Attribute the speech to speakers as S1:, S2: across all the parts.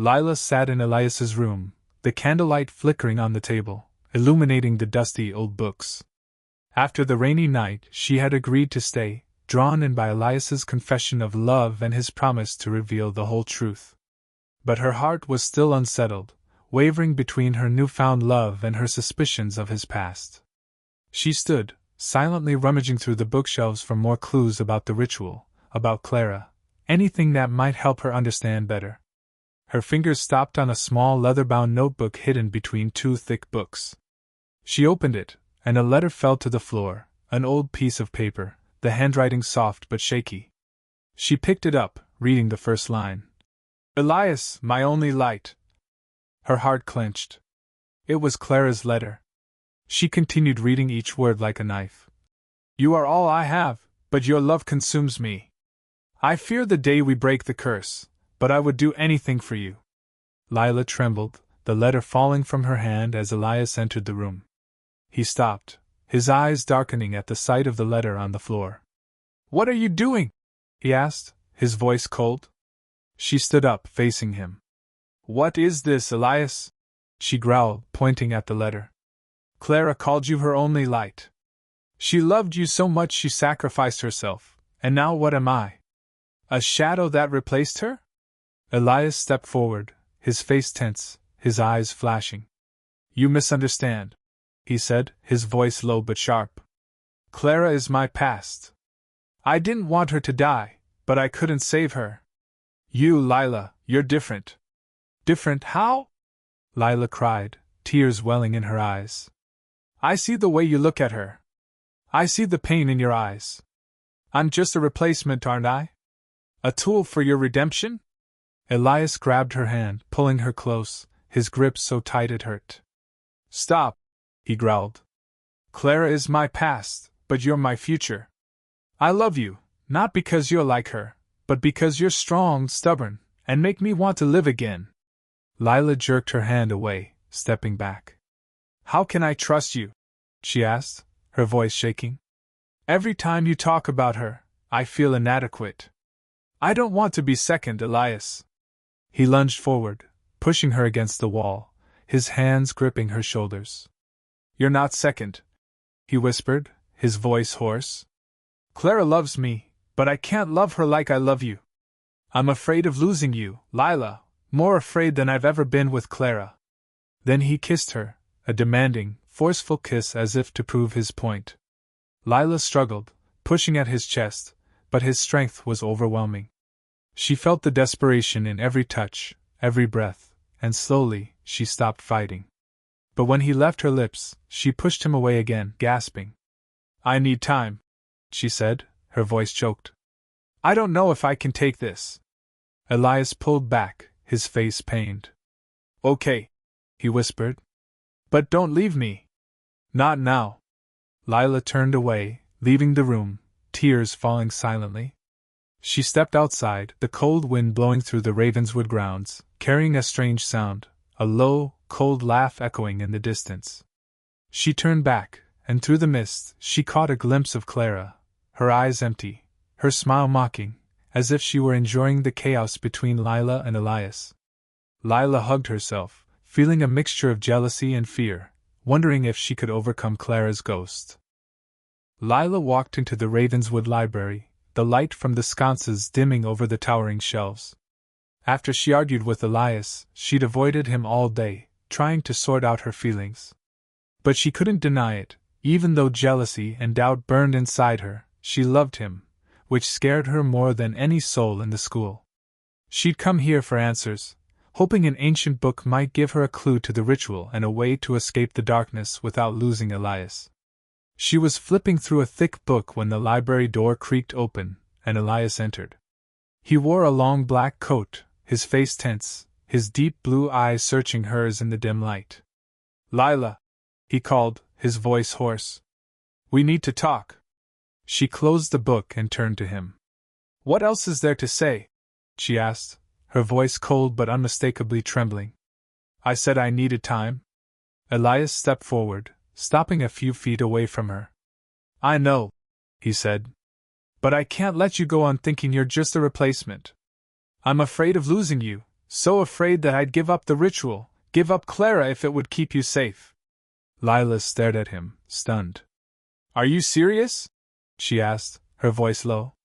S1: Lila sat in Elias's room, the candlelight flickering on the table, illuminating the dusty old books. After the rainy night, she had agreed to stay, drawn in by Elias's confession of love and his promise to reveal the whole truth. But her heart was still unsettled, wavering between her newfound love and her suspicions of his past. She stood, silently rummaging through the bookshelves for more clues about the ritual, about Clara, anything that might help her understand better. Her fingers stopped on a small leather-bound notebook hidden between two thick books. She opened it, and a letter fell to the floor, an old piece of paper, the handwriting soft but shaky. She picked it up, reading the first line. "Elias, my only light." Her heart clenched. It was Clara's letter. She continued reading each word like a knife. "You are all I have, but your love consumes me. I fear the day we break the curse, but I would do anything for you." Lila trembled, the letter falling from her hand as Elias entered the room. He stopped, his eyes darkening at the sight of the letter on the floor. "What are you doing?" he asked, his voice cold. She stood up, facing him. "What is this, Elias?" she growled, pointing at the letter. "Clara called you her only light. She loved you so much she sacrificed herself, and now what am I? A shadow that replaced her?" Elias stepped forward, his face tense, his eyes flashing. "You misunderstand," he said, his voice low but sharp. "Clara is my past. I didn't want her to die, but I couldn't save her. You, Lila, you're different." "Different how?" Lila cried, tears welling in her eyes. "I see the way you look at her. I see the pain in your eyes. I'm just a replacement, aren't I? A tool for your redemption?" Elias grabbed her hand, pulling her close, his grip so tight it hurt. "Stop," he growled. "Clara is my past, but you're my future. I love you, not because you're like her, but because you're strong, stubborn, and make me want to live again." Lila jerked her hand away, stepping back. "How can I trust you?" she asked, her voice shaking. "Every time you talk about her, I feel inadequate. I don't want to be second, Elias." He lunged forward, pushing her against the wall, his hands gripping her shoulders. "You're not second," he whispered, his voice hoarse. "Clara loves me, but I can't love her like I love you. I'm afraid of losing you, Lila, more afraid than I've ever been with Clara." Then he kissed her, a demanding, forceful kiss as if to prove his point. Lila struggled, pushing at his chest, but his strength was overwhelming. She felt the desperation in every touch, every breath, and slowly, she stopped fighting. But when he left her lips, she pushed him away again, gasping. "I need time," she said, her voice choked. "I don't know if I can take this." Elias pulled back, his face pained. "Okay," he whispered. "But don't leave me." "Not now." Lila turned away, leaving the room, tears falling silently. She stepped outside, the cold wind blowing through the Ravenswood grounds, carrying a strange sound, a low, cold laugh echoing in the distance. She turned back, and through the mist, she caught a glimpse of Clara, her eyes empty, her smile mocking, as if she were enjoying the chaos between Lila and Elias. Lila hugged herself, feeling a mixture of jealousy and fear, wondering if she could overcome Clara's ghost. Lila walked into the Ravenswood library, the light from the sconces dimming over the towering shelves. After she argued with Elias, she'd avoided him all day, trying to sort out her feelings. But she couldn't deny it, even though jealousy and doubt burned inside her, she loved him, which scared her more than any soul in the school. She'd come here for answers, hoping an ancient book might give her a clue to the ritual and a way to escape the darkness without losing Elias. She was flipping through a thick book when the library door creaked open, and Elias entered. He wore a long black coat, his face tense, his deep blue eyes searching hers in the dim light. "Lila," he called, his voice hoarse. "We need to talk." She closed the book and turned to him. "What else is there to say?" she asked, her voice cold but unmistakably trembling. "I said I needed time." Elias stepped forward, stopping a few feet away from her. "I know," he said. "But I can't let you go on thinking you're just a replacement. I'm afraid of losing you, So afraid that I'd give up the ritual, give up Clara if it would keep you safe. Lila stared at him, stunned. Are you serious? She asked, her voice low.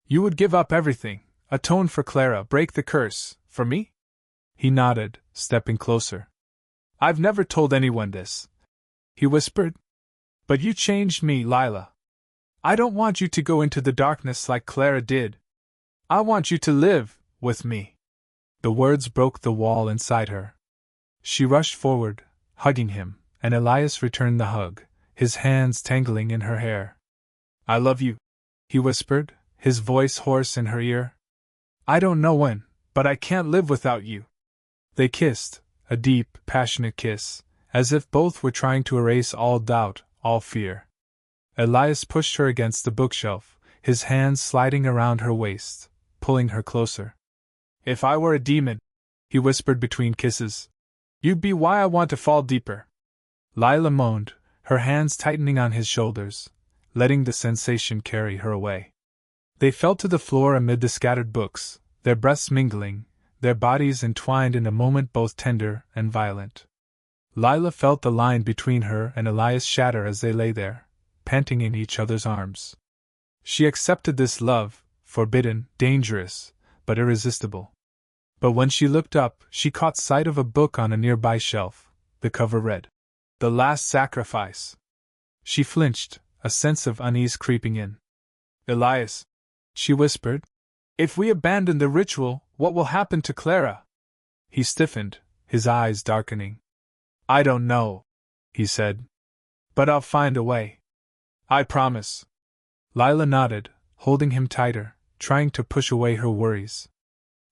S1: You would give up everything, atone for Clara, break the curse, for me? He nodded, stepping closer. I've never told anyone this, he whispered. But you changed me, Lila. I don't want you to go into the darkness like Clara did. I want you to live with me. The words broke the wall inside her. She rushed forward, hugging him, and Elias returned the hug, his hands tangling in her hair. I love you, he whispered, his voice hoarse in her ear. I don't know when, but I can't live without you. They kissed, a deep, passionate kiss, as if both were trying to erase all doubt, all fear. Elias pushed her against the bookshelf, his hands sliding around her waist, pulling her closer. If I were a demon, he whispered between kisses, you'd be why I want to fall deeper. Lila moaned, her hands tightening on his shoulders, letting the sensation carry her away. They fell to the floor amid the scattered books, their breaths mingling, their bodies entwined in a moment both tender and violent. Lila felt the line between her and Elias shatter as they lay there, panting in each other's arms. She accepted this love, forbidden, dangerous, but irresistible. But when she looked up, she caught sight of a book on a nearby shelf. The cover read, The Last Sacrifice. She flinched, a sense of unease creeping in. Elias, she whispered, if we abandon the ritual, what will happen to Clara? He stiffened, his eyes darkening. I don't know, he said. But I'll find a way. I promise. Lila nodded, holding him tighter, trying to push away her worries.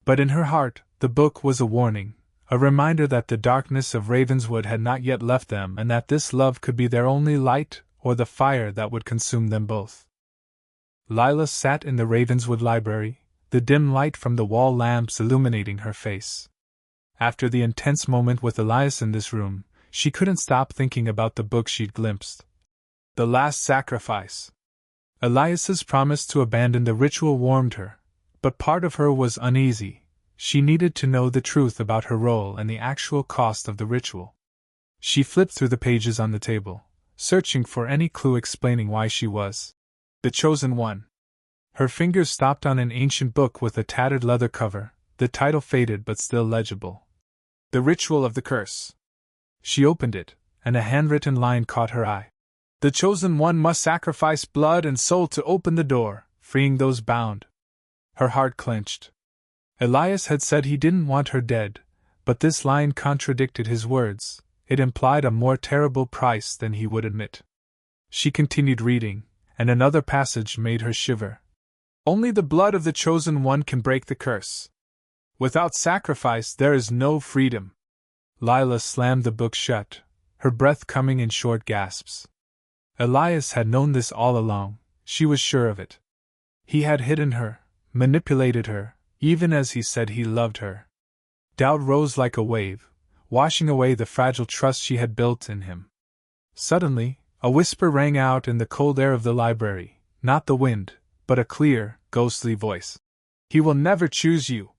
S1: But in her heart, the book was a warning, a reminder that the darkness of Ravenswood had not yet left them and that this love could be their only light or the fire that would consume them both. Lila sat in the Ravenswood library, the dim light from the wall lamps illuminating her face. After the intense moment with Elias in this room, she couldn't stop thinking about the book she'd glimpsed. The Last Sacrifice. Elias's promise to abandon the ritual warmed her, but part of her was uneasy. She needed to know the truth about her role and the actual cost of the ritual. She flipped through the pages on the table, searching for any clue explaining why she was the chosen one. Her fingers stopped on an ancient book with a tattered leather cover, the title faded but still legible. The Ritual of the Curse. She opened it, and a handwritten line caught her eye. The chosen one must sacrifice blood and soul to open the door, freeing those bound. Her heart clenched. Elias had said he didn't want her dead, but this line contradicted his words. It implied a more terrible price than he would admit. She continued reading, and another passage made her shiver. Only the blood of the chosen one can break the curse. Without sacrifice there is no freedom. Lila slammed the book shut, her breath coming in short gasps. Elias had known this all along, she was sure of it. He had hidden her, manipulated her, even as he said he loved her. Doubt rose like a wave, washing away the fragile trust she had built in him. Suddenly, a whisper rang out in the cold air of the library, not the wind, but a clear, ghostly voice. He will never choose you.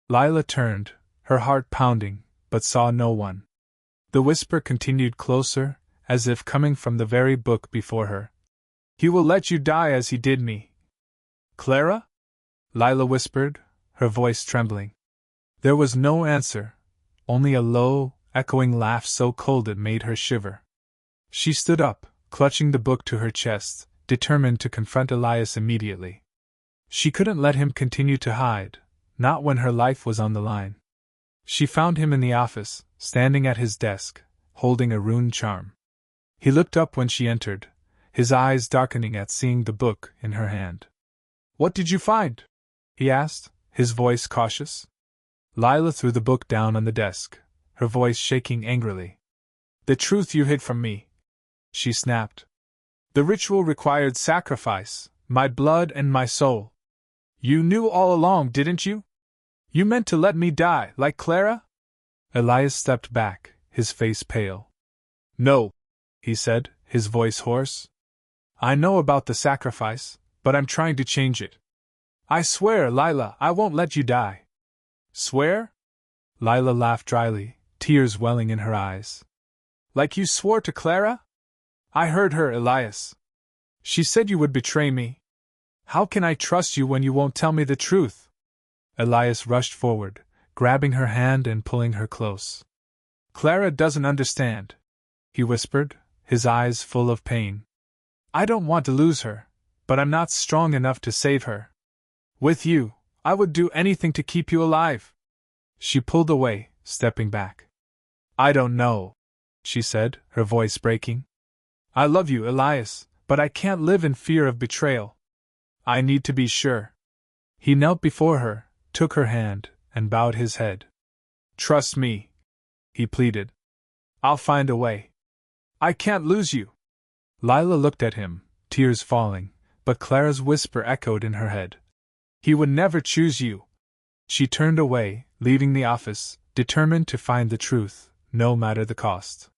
S1: Lila turned, her heart pounding, but saw no one. The whisper continued closer, as if coming from the very book before her. He will let you die as he did me. Clara? Lila whispered, her voice trembling. There was no answer, only a low, echoing laugh so cold it made her shiver. She stood up, clutching the book to her chest, determined to confront Elias immediately. She couldn't let him continue to hide, not when her life was on the line. She found him in the office, standing at his desk, holding a rune charm. He looked up when she entered, his eyes darkening at seeing the book in her hand. What did you find? He asked, his voice cautious. Lila threw the book down on the desk, her voice shaking angrily. The truth you hid from me, she snapped. The ritual required sacrifice, my blood and my soul. You knew all along, didn't you? You meant to let me die, like Clara? Elias stepped back, his face pale. No, he said, his voice hoarse. I know about the sacrifice, but I'm trying to change it. I swear, Lila, I won't let you die. Swear? Lila laughed dryly, tears welling in her eyes. Like you swore to Clara? I heard her, Elias. She said you would betray me. How can I trust you when you won't tell me the truth? Elias rushed forward, grabbing her hand and pulling her close. Clara doesn't understand, he whispered, his eyes full of pain. I don't want to lose her, but I'm not strong enough to save her. With you, I would do anything to keep you alive. She pulled away, stepping back. I don't know, she said, her voice breaking. I love you, Elias, but I can't live in fear of betrayal. I need to be sure. He knelt before her, took her hand, and bowed his head. Trust me, he pleaded. I'll find a way. I can't lose you. Lila looked at him, tears falling, but Clara's whisper echoed in her head. He would never choose you. She turned away, leaving the office, determined to find the truth, no matter the cost.